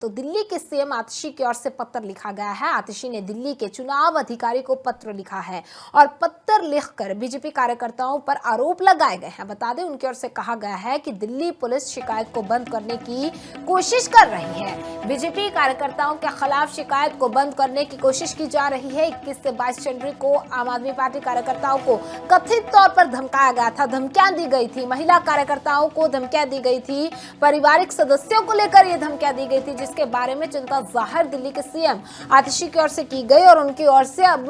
तो दिल्ली के सीएम आतिशी की ओर से पत्र लिखा गया है। आतिशी ने दिल्ली के चुनाव अधिकारी को पत्र लिखा है और पत्र लिखकर बीजेपी कार्यकर्ताओं पर आरोप लगाए गए हैं। बता दें, उनकी ओर से कहा गया है कि दिल्ली पुलिस शिकायत को बंद करने की कोशिश कर रही है। बीजेपी कार्यकर्ताओं के खिलाफ शिकायत को बंद करने की कोशिश की जा रही है। 21 से 22 जनवरी को आम आदमी पार्टी कार्यकर्ताओं को कथित तौर पर धमकाया गया था, धमकियां दी गई थी, महिला कार्यकर्ताओं को धमकियां दी गई थी, पारिवारिक सदस्यों को लेकर ये धमकियां दी गई थी, जिसके बारे में चिंता जाहिर दिल्ली के सीएम आतिशी की ओर से की गई और उनकी ओर से अब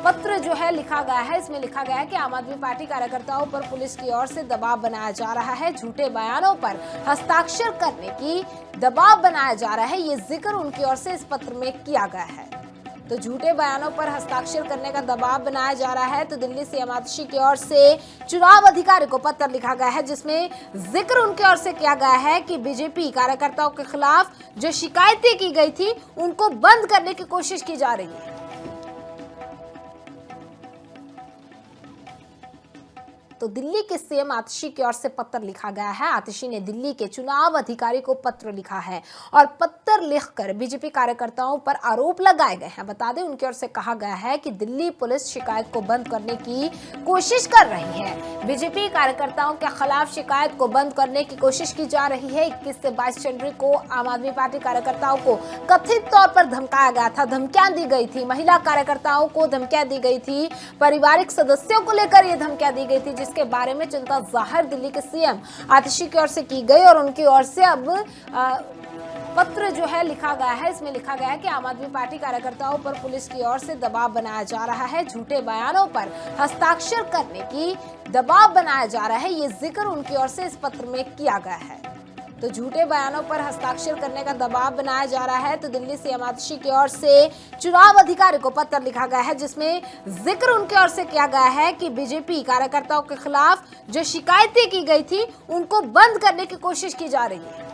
पत्र जो है लिखा गया है। इसमें लिखा गया है कि आम आदमी पार्टी कार्यकर्ताओं पर पुलिस की ओर से दबाव बनाया जा रहा है, झूठे बयानों पर हस्ताक्षर करने की दबाव बनाया जा रहा है। ये जिक्र उनकी ओर से इस पत्र में किया गया है। तो झूठे बयानों पर हस्ताक्षर करने का दबाव बनाया जा रहा है। तो दिल्ली सीएम आतिशी की ओर से चुनाव अधिकारी को पत्र लिखा गया है, जिसमें जिक्र उनकी ओर से किया गया है कि बीजेपी कार्यकर्ताओं के खिलाफ जो शिकायतें की गई थी उनको बंद करने की कोशिश की जा रही है। तो दिल्ली के सीएम आतिशी की ओर से पत्र लिखा गया है। आतिशी ने दिल्ली के चुनाव अधिकारी को पत्र लिखा है और पत्र लिखकर बीजेपी कार्यकर्ताओं पर आरोप लगाए गए हैं। बता दें, उनकी ओर से कहा गया है कि दिल्ली पुलिस शिकायत को बंद करने की कोशिश कर रही है। बीजेपी कार्यकर्ताओं के खिलाफ शिकायत को बंद करने की कोशिश की जा रही है। 21 से 22 जनवरी को आम आदमी पार्टी कार्यकर्ताओं को कथित तौर पर धमकाया गया था, धमकियां दी गई थी, महिला कार्यकर्ताओं को धमकियां दी गई थी, पारिवारिक सदस्यों को लेकर ये धमकियां दी गई थी, जिसके बारे में चिंता जाहिर दिल्ली के सीएम आतिशी की ओर से की गई और उनकी ओर से अब पत्र जो है लिखा गया है। इसमें लिखा गया है कि आम आदमी पार्टी कार्यकर्ताओं पर पुलिस की ओर से दबाव बनाया जा रहा है, झूठे बयानों पर हस्ताक्षर करने की दबाव बनाया जा रहा है। ये जिक्र उनकी ओर से इस पत्र में किया गया है। तो झूठे बयानों पर हस्ताक्षर करने का दबाव बनाया जा रहा है। तो दिल्ली सीएम आतिशी की ओर से चुनाव अधिकारी को पत्र लिखा गया है, जिसमें जिक्र उनकी ओर से किया गया है कि बीजेपी कार्यकर्ताओं के खिलाफ जो शिकायतें की गई थी उनको बंद करने की कोशिश की जा रही है।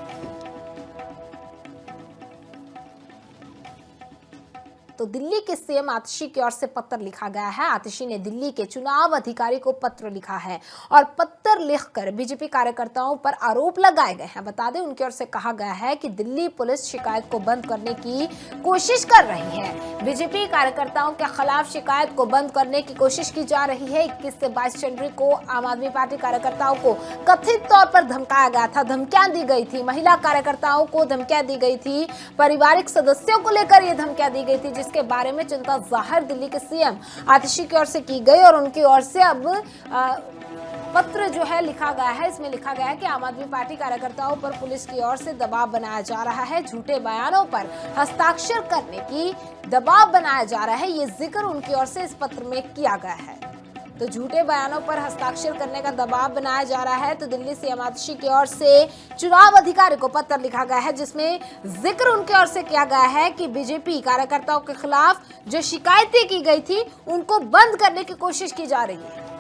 तो दिल्ली के सीएम आतिशी की ओर से पत्र लिखा गया है। आतिशी ने दिल्ली के चुनाव अधिकारी को पत्र लिखा है और पत्र लिखकर बीजेपी कार्यकर्ताओं पर आरोप लगाए गए हैं। बता दें, उनकी ओर से कहा गया है कि दिल्ली पुलिस शिकायत को बंद करने की कोशिश कर रही है। बीजेपी कार्यकर्ताओं के खिलाफ शिकायत को बंद करने की कोशिश की जा रही है। 21 से 22 जनवरी को आम आदमी पार्टी कार्यकर्ताओं को कथित तौर पर धमकाया गया था, धमकियां दी गई थी, महिला कार्यकर्ताओं को धमकियां दी गई थी, पारिवारिक सदस्यों को लेकर ये धमकियां दी गई थी, जिसके बारे में चिंता जाहिर दिल्ली के सीएम आतिशी की ओर से की गई और उनकी ओर से अब पत्र जो है लिखा गया है। इसमें लिखा गया है कि आम आदमी पार्टी कार्यकर्ताओं पर पुलिस की ओर से दबाव बनाया जा रहा है, झूठे बयानों पर हस्ताक्षर करने की दबाव बनाया जा रहा है। ये जिक्र उनकी ओर से इस पत्र में किया गया है। तो झूठे बयानों पर हस्ताक्षर करने का दबाव बनाया जा रहा है। तो दिल्ली सीएम आतिशी की ओर से चुनाव अधिकारी को पत्र लिखा गया है, जिसमें जिक्र उनकी ओर से किया गया है कि बीजेपी कार्यकर्ताओं के खिलाफ जो शिकायतें की गई थी उनको बंद करने की कोशिश की जा रही है।